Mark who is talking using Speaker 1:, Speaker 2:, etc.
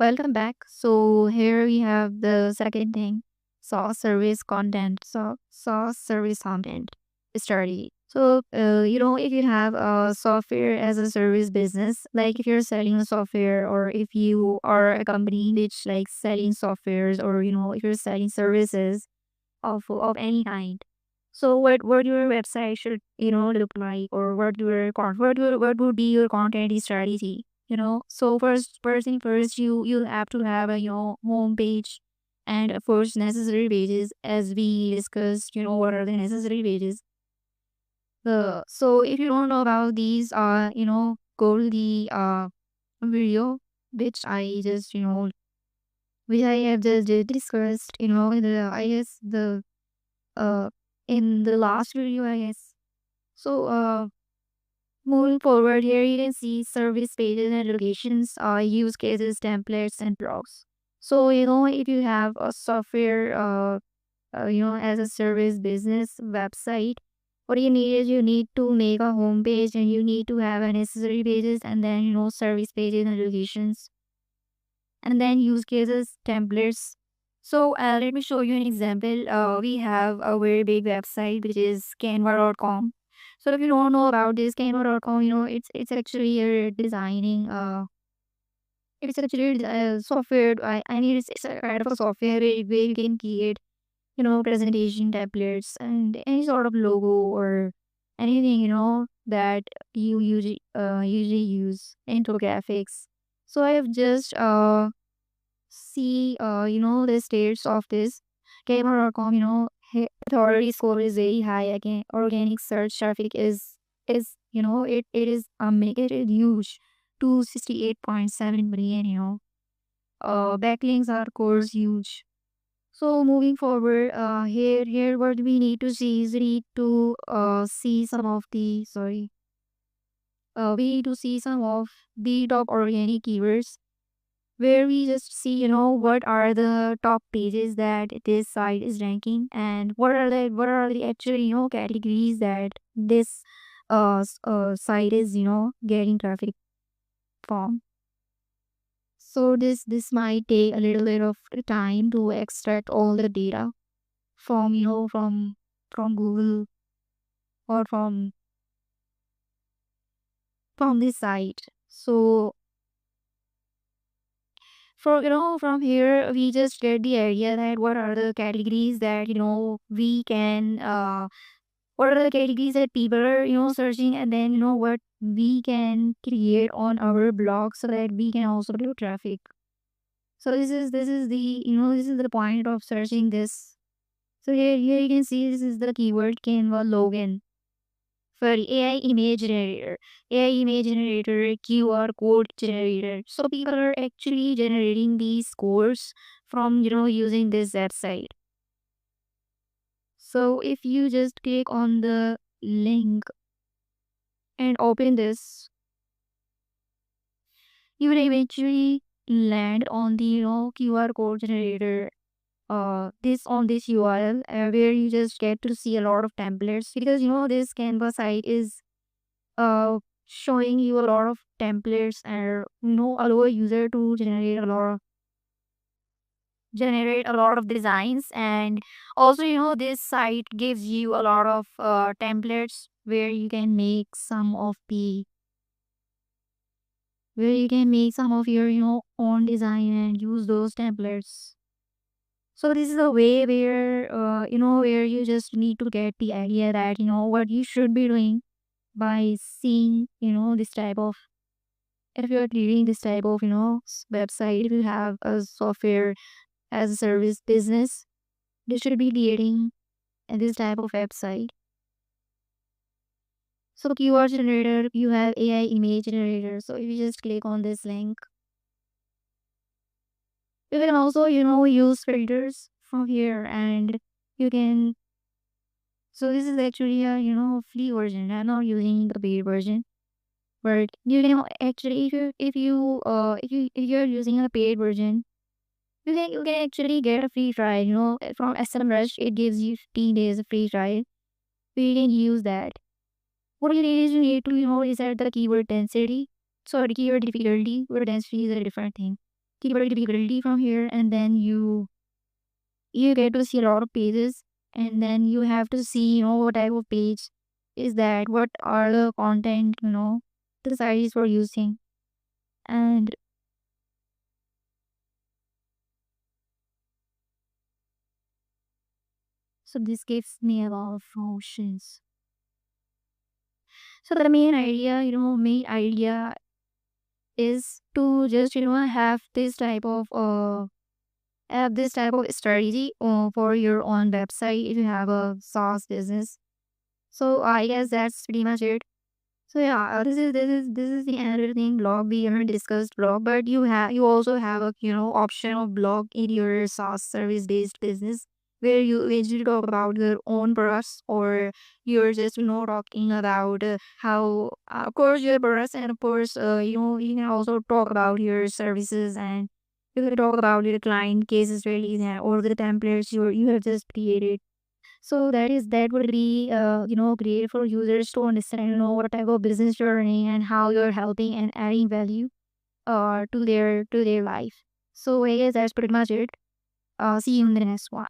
Speaker 1: Welcome back. So here we have the second thing, Saas service content. So Saas service content study. So if you have a software as a service business, like if you're selling a software, or if you are a company which likes selling softwares, or if you're selling services of any kind. So what your website should look like, or what would be your content strategy? So first thing first, you have to have a home page, and of course necessary pages, as we discussed. What are the necessary pages? So if you don't know about these, go to the video which I just which I have just discussed. I guess the uh in the last video, I guess. So moving forward, here you can see service pages and locations, use cases, templates, and blogs. So if you have a software as a service business website, what you need is you need to make a home page, and you need to have a necessary pages, and then service pages and locations, and then use cases, templates. So let me show you an example. We have a very big website which is canva.com. So if you don't know about this canva.com, it's actually a designing it's actually a software. I mean it's a kind of a software where you can create presentation templates and any sort of logo, or anything that you usually use infographics. So I have just see the states of this gamer.com. Authority score is very high. Again, organic search traffic is it is it is huge, 268.7 million. Backlinks are of course huge. So moving forward, here what we need to see is we need to see some of the sorry we need to see some of the top organic keywords, where we just see what are the top pages that this site is ranking, and what are the actual categories that this site is getting traffic from. So this might take a little bit of time to extract all the data from from Google, or from this site. So from here we just get the idea that what are the categories that we can what are the categories that people are searching, and then what we can create on our blog so that we can also do traffic. So this is the this is the point of searching this. So here you can see, this is the keyword Canva login. Sorry, AI image generator, AI image generator, QR code generator. So people are actually generating these codes from using this website. So if you just click on the link and open this, you will eventually land on the QR code generator. This on this URL, where you just get to see a lot of templates, because this Canva site is showing you a lot of templates, and allow a user to generate a lot of designs. And also this site gives you a lot of templates, where you can make some of your own design and use those templates. So this is a way where where you just need to get the idea that what you should be doing by seeing this type of, if you're creating this type of website. If you have a software as a service business, you should be creating this type of website. So keyword generator, you have AI image generator. So if you just click on this link, you can also use filters from here, and you can. So this is actually a free version. I'm not using the paid version. But you can actually, if you're using a paid version, you can actually get a free trial. From SMrush, it gives you 15 days of free trial. So you can use that. What you need is you need to reset the keyword density. Sorry, keyword difficulty. Word density is a different thing. capability from here, and then you get to see a lot of pages, and then you have to see, what type of page is that, what are the content, the site is for using. And so this gives me a lot of options. So the main idea is to just, have this type of strategy for your own website if you have a SaaS business. So I guess that's pretty much it. So yeah, this is the another thing blog we haven't discussed blog, but you also have a option of blog in your SaaS service based business where you eventually talk about your own products, or you're just talking about how of course your products, and of course you can also talk about your services, and you can talk about your client cases really, or the templates you have just created. So that would be great for users to understand what type of business you're running and how you're helping and adding value to their life. So I guess that's pretty much it. See you in the next one.